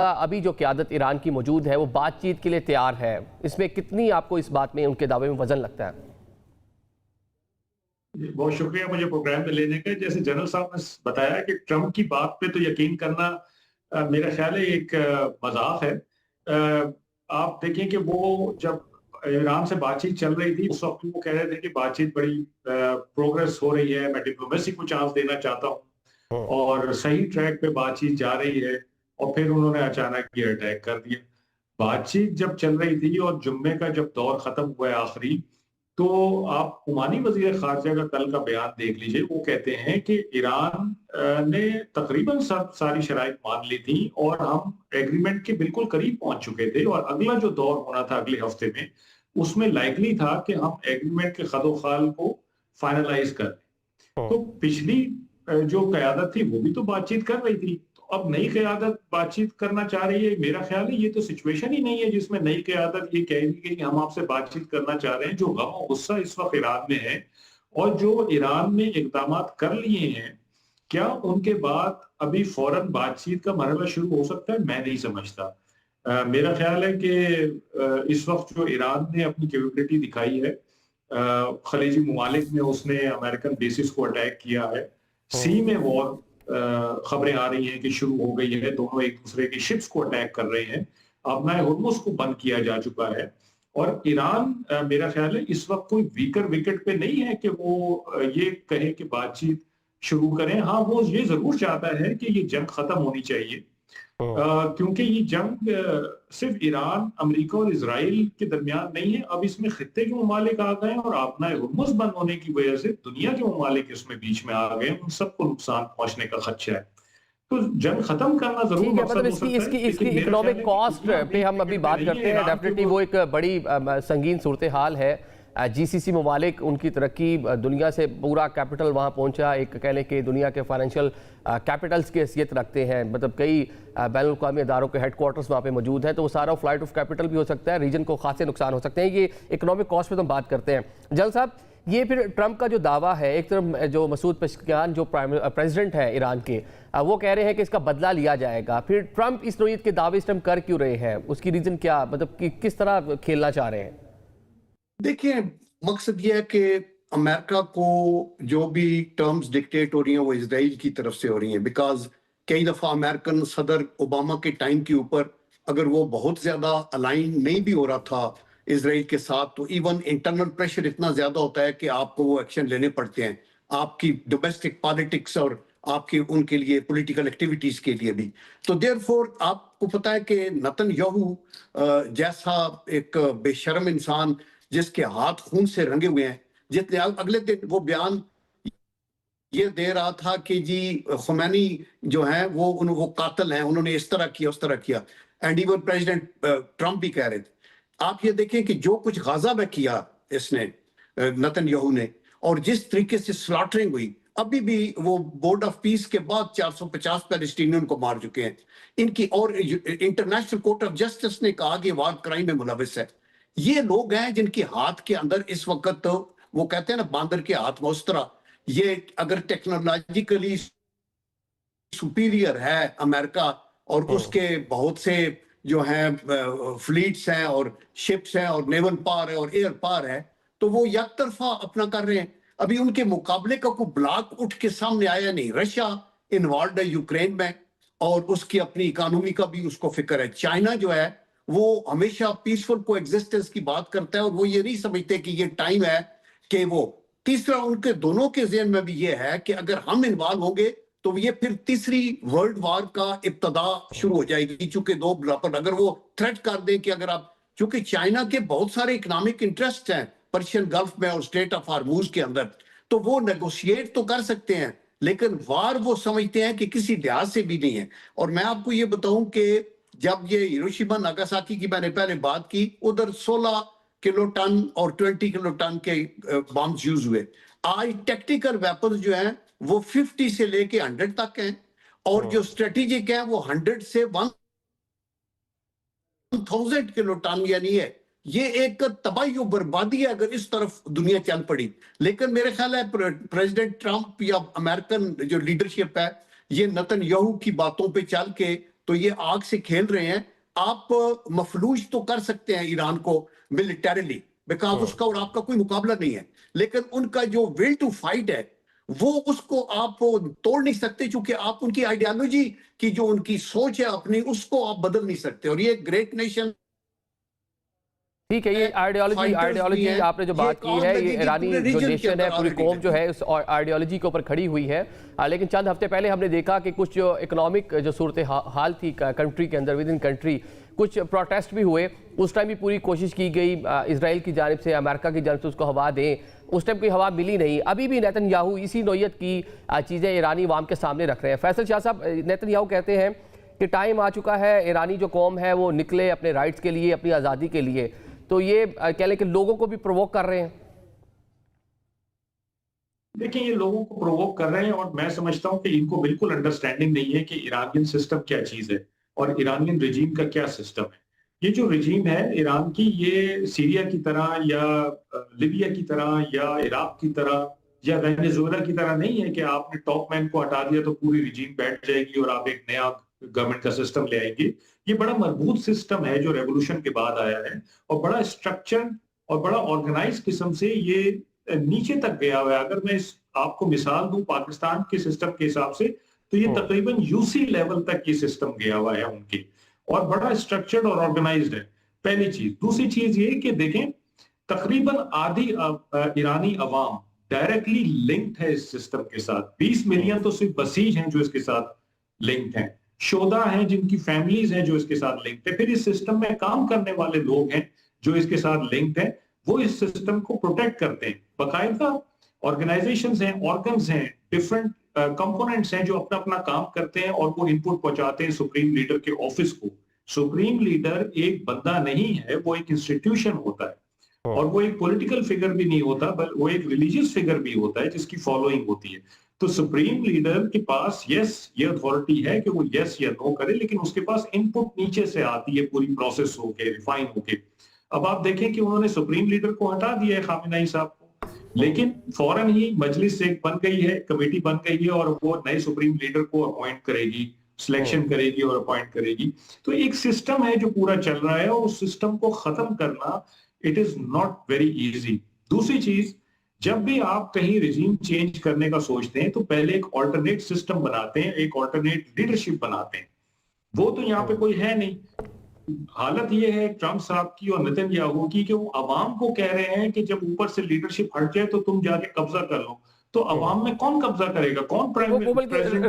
अभी जो क़यादत ईरान की मौजूद है वो बातचीत के लिए तैयार है, इसमें कितनी आपको इस बात में उनके दावे में वजन लगता है? बहुत शुक्रिया मुझे प्रोग्राम में लेने का। जैसे जनरल साहब ने बताया कि ट्रंप की बात पे तो यकीन करना मेरा ख्याल है एक मजाक है। आप देखें कि वो जब ईरान से बातचीत चल रही थी उस वक्त वो कह रहे थे कि बातचीत बड़ी प्रोग्रेस हो रही है, मैं डिप्लोमेसी को चांस देना चाहता हूँ और सही ट्रैक पे बातचीत जा रही है, और फिर उन्होंने अचानक ये अटैक कर दिया। बातचीत जब चल रही थी और जुम्मे का जब दौर खत्म हुआ है आखिरी, तो आप ओमानी वजीर खारजा का कल का बयान देख लीजिए। वो कहते हैं कि ईरान ने तकरीबन सब सारी शराइत मान ली थी और हम एग्रीमेंट के बिल्कुल करीब पहुंच चुके थे, और अगला जो दौर होना था अगले हफ्ते में उसमें लाइकली था कि हम एग्रीमेंट के खदोखाल को फाइनलाइज कर दें। तो पिछली जो क़यादत थी वो भी तो बातचीत कर रही थी, तो अब नई क़यादत बातचीत करना चाह रही है। मेरा ख्याल है ये तो सिचुएशन ही नहीं है जिसमें नई क़यादत ये कहेगी कि हम आपसे बातचीत करना चाह रहे हैं। जो गम और गुस्सा इस वक्त ईरान में है और जो ईरान ने इक़दाम कर लिए हैं, क्या उनके बाद अभी फौरन बातचीत का मरहला शुरू हो सकता है? मैं नहीं समझता। मेरा ख्याल है कि इस वक्त जो ईरान ने अपनी कैपेबिलिटी दिखाई है, खलीजी ममालिक में उसने अमेरिकन बेसिस को अटैक किया है, सी में वॉर खबरें आ रही हैं कि शुरू हो गई है, दोनों एक दूसरे की शिप्स को अटैक कर रहे हैं, अपना हुर्मुज को बंद किया जा चुका है, और ईरान मेरा ख्याल है इस वक्त कोई वीकर विकेट पे नहीं है कि वो ये कहे कि बातचीत शुरू करें। हाँ, वो ये जरूर चाहता है कि ये जंग खत्म होनी चाहिए, क्योंकि ये जंग सिर्फ ईरान, अमेरिका और इजराइल के दरमियान नहीं है। अब इसमें खित्ते के ममालिक आ गए और अपना हुर्मुज बंद होने की वजह से दुनिया के ममालिक इसमें बीच में आ गए, उन सबको नुकसान पहुंचने का खदशा है। तो जंग खत्म करना जरूर ठीक है, मकसद मतलब हो इसकी सकता इसकी है, इसकी लेकिन मेरा इकोनॉमिक ख्याल है कि कॉस्ट दुनिया पे हम अभी बात करते हैं। डेफिनेटली वो एक बड़ी संगीन सूरत हाल है। जीसीसी ममालिक, उनकी तरक्की, दुनिया से पूरा कैपिटल वहाँ पहुँचा, एक कह लें कि दुनिया के फाइनेंशियल कैपिटल्स की हैसियत रखते हैं, मतलब कई बैनुल-अक़वामी अदारों के हेडक्वार्टर्स वहाँ पे मौजूद हैं, तो वो सारा फ्लाइट ऑफ कैपिटल भी हो सकता है, रीजन को खासे नुकसान हो सकते हैं। ये इकोनॉमिक कॉस्ट पे तो हम बात करते हैं। जल साहब, ये फिर ट्रंप का जो दावा है, एक तरफ जो मसूद पेज़ेश्कियान जो प्रेसिडेंट है ईरान के, वो कह रहे हैं कि इसका बदला लिया जाएगा, फिर ट्रंप इस नौइयत के दावे इस टाइम कर क्यों रहे हैं? उसकी रीज़न क्या, मतलब कि किस तरह खेलना चाह रहे हैं? देखिए, मकसद ये है कि अमेरिका को जो भी टर्म्स डिक्टेट हो रही हैं वो इजराइल की तरफ से हो रही हैं, बिकॉज कई दफा अमेरिकन सदर ओबामा के टाइम के ऊपर अगर वो बहुत ज्यादा अलाइन नहीं भी हो रहा था इजराइल के साथ, तो इवन इंटरनल प्रेशर इतना ज्यादा होता है कि आपको वो एक्शन लेने पड़ते हैं, आपकी डोमेस्टिक पॉलिटिक्स और आपके उनके लिए पॉलिटिकल एक्टिविटीज के लिए भी। तो देयरफॉर आपको पता है कि नेतन्याहू जैसा एक बेशर्म इंसान जिसके हाथ खून से रंगे हुए हैं, जितने अगले दिन वो बयान ये दे रहा था कि जी खुमैनी जो है वो कातिल हैं, उन्होंने इस तरह किया उस तरह किया, एंड इवन प्रेसिडेंट ट्रंप भी कह रहे थे। आप ये देखें कि जो कुछ गाजा में किया इसने नेतन्याहू ने, और जिस तरीके से स्लॉटरिंग हुई, अभी भी वो बोर्ड ऑफ पीस के बाद 450 पैलेस्टीनियन को मार चुके हैं इनकी, और इंटरनेशनल कोर्ट ऑफ जस्टिस ने कहा कि वार क्राइम में मुलविस है। ये लोग हैं जिनके हाथ के अंदर इस वक्त, वो कहते हैं ना बांदर के हाथ में, उस तरह ये अगर टेक्नोलॉजिकली सुपीरियर है अमेरिका और उसके बहुत से जो हैं फ्लीट्स हैं और शिप्स हैं और नेवल पावर है और एयर पावर है, तो वो एक तरफा अपना कर रहे हैं। अभी उनके मुकाबले का कोई ब्लॉक उठ के सामने आया नहीं। रशिया इन्वॉल्व है यूक्रेन में और उसकी अपनी इकोनॉमी का भी उसको फिक्र है। चाइना जो है वो हमेशा पीसफुल को एग्जिस्टेंस की बात करता है और वो ये नहीं समझते कि ये टाइम है कि वो। तीसरा उनके दोनों के ज़हन में भी ये है कि अगर हम इन्वॉल्व होंगे तो ये फिर तीसरी वर्ल्ड वार का इब्तदा शुरू हो जाएगी, चूंकि दो बराबर अगर वो थ्रेट कर दे कि अगर आप, क्योंकि चाइना के बहुत सारे इकोनॉमिक इंटरेस्ट हैं पर्शियन गल्फ में और स्ट्रेट ऑफ हार्मूज के अंदर, तो वो नेगोशिएट तो कर सकते हैं, लेकिन वार वो समझते हैं कि किसी लिहाज से भी नहीं है। और मैं आपको ये बताऊं कि जब ये हिरोशिमा नागासाकी की मैंने पहले बात की, उधर 16 किलो टन और 20 किलो टन के बॉम्ब्स यूज हुए। आज टेक्टिकल वेपन जो हैं वो 50 से लेके 100 तक हैं, और जो स्ट्रेटेजिक है वो 100 से 1000 किलो टन यानी है। ये एक तबाही और बर्बादी है अगर इस तरफ दुनिया चल पड़ी। लेकिन मेरे ख्याल है प्रेसिडेंट ट्रंप या अमेरिकन जो लीडरशिप है, ये नेतन्याहू की बातों पे चल के तो ये आग से खेल रहे हैं। आप मफलूज तो कर सकते हैं ईरान को मिलिटरीली, बिकॉज उसका और आपका कोई मुकाबला नहीं है, लेकिन उनका जो विल टू फाइट है वो उसको आप तोड़ नहीं सकते, क्योंकि आप उनकी आइडियोलॉजी की जो उनकी सोच है अपनी, उसको आप बदल नहीं सकते। और ये ग्रेट नेशन, ठीक है, ये आइडियोलॉजी आपने जो बात की है, ये ईरानी जो नेशन है, पूरी कौम जो है उस आइडियोलॉजी के ऊपर खड़ी हुई है। लेकिन चंद हफ्ते पहले हमने देखा कि कुछ जो इकोनॉमिक जो सूरत हाल थी कंट्री के अंदर, विद इन कंट्री कुछ प्रोटेस्ट भी हुए। उस टाइम भी पूरी कोशिश की गई इसराइल की जानिब से, अमेरिका की जानिब से उसको हवा दें, उस टाइम कोई हवा मिली नहीं। अभी भी नेतन्याहू इसी नौयत की चीज़ें ईरानी अवाम के सामने रख रहे हैं। फैसल शाह साहब, नेतन्याहू कहते हैं कि टाइम आ चुका है, ईरानी जो कौम है वो निकले अपने राइट्स के लिए, अपनी आज़ादी के लिए। तो ये कह लें कि लोगों को भी प्रोवोक कर रहे हैं। देखिए, ये लोगों को प्रोवोक कर रहे हैं और मैं समझता हूं कि इनको बिल्कुल अंडरस्टैंडिंग नहीं है कि ईरानियन सिस्टम क्या चीज है और ईरानियन रिजीम का क्या सिस्टम है। ये जो रिजीम है ईरान की, ये सीरिया की तरह या लिबिया की तरह या इराक की तरह या वेनेजुएला की तरह नहीं है कि आपने टॉप मैन को हटा दिया तो पूरी रिजीम बैठ जाएगी और आप एक नया गवर्नमेंट का सिस्टम ले आएंगे। ये बड़ा मजबूत सिस्टम है जो रेवोल्यूशन के बाद आया है और बड़ा स्ट्रक्चर्ड और बड़ा ऑर्गेनाइज किस्म से ये नीचे तक गया हुआ है। अगर मैं आपको मिसाल दूं पाकिस्तान के सिस्टम के हिसाब से, तो ये तकरीबन यूसी लेवल तक ये सिस्टम गया हुआ है उनके, और बड़ा स्ट्रक्चर्ड और ऑर्गेनाइज्ड है, पहली चीज। दूसरी चीज ये कि देखें, तकरीबन आधी ईरानी अवाम डायरेक्टली लिंक्ड है इस सिस्टम के साथ। 20 मिलियन तो सिर्फ बसीज हैं जो इसके साथ लिंक्ड हैं, शोधा हैं जिनकी फैमिलीज हैं जो इसके साथ लिंक्ड है, फिर इस सिस्टम में काम करने वाले लोग हैं जो इसके साथ लिंक्ड हैं, वो इस सिस्टम को प्रोटेक्ट करते हैं। बाकायदा ऑर्गेनाइजेशंस हैं, ऑर्गन्स हैं, डिफरेंट कंपोनेंट्स हैं जो अपना अपना काम करते हैं और वो इनपुट पहुंचाते हैं सुप्रीम लीडर के ऑफिस को। सुप्रीम लीडर एक बंदा नहीं है, वो एक इंस्टीट्यूशन होता है और वो एक पॉलिटिकल फिगर भी नहीं होता, बल्कि वो एक रिलीजियस फिगर भी होता है जिसकी फॉलोइंग होती है। तो सुप्रीम लीडर के पास ये अथॉरिटी है कि वो यस या नो करे, लेकिन उसके पास इनपुट नीचे से आती है पूरी प्रोसेस होके, रिफाइन होके। अब आप देखें कि उन्होंने सुप्रीम लीडर को हटा दिया है, खामेनेई साहब को, लेकिन फौरन ही मजलिस एक बन गई है, कमेटी बन गई है और वो नए सुप्रीम लीडर को अपॉइंट करेगी, सिलेक्शन करेगी और अपॉइंट करेगी। तो एक सिस्टम है जो पूरा चल रहा है और उस सिस्टम को खत्म करना it is not very easy. दूसरी चीज, जब भी आप कहीं रिजीम चेंज करने का सोचते हैं तो पहले एक ऑल्टरनेट सिस्टम बनाते हैं, एक ऑल्टरनेट लीडरशिप बनाते हैं। वो तो यहाँ पे कोई है नहीं। हालत ये है ट्रंप साहब की और नेतन्याहू की कि वो अवाम को कह रहे हैं कि जब ऊपर से लीडरशिप हट जाए तो तुम जाके कब्जा कर लो। तो अवाम में कौन कब्जा करेगा, कौन प्राइम प्रेसिडेंट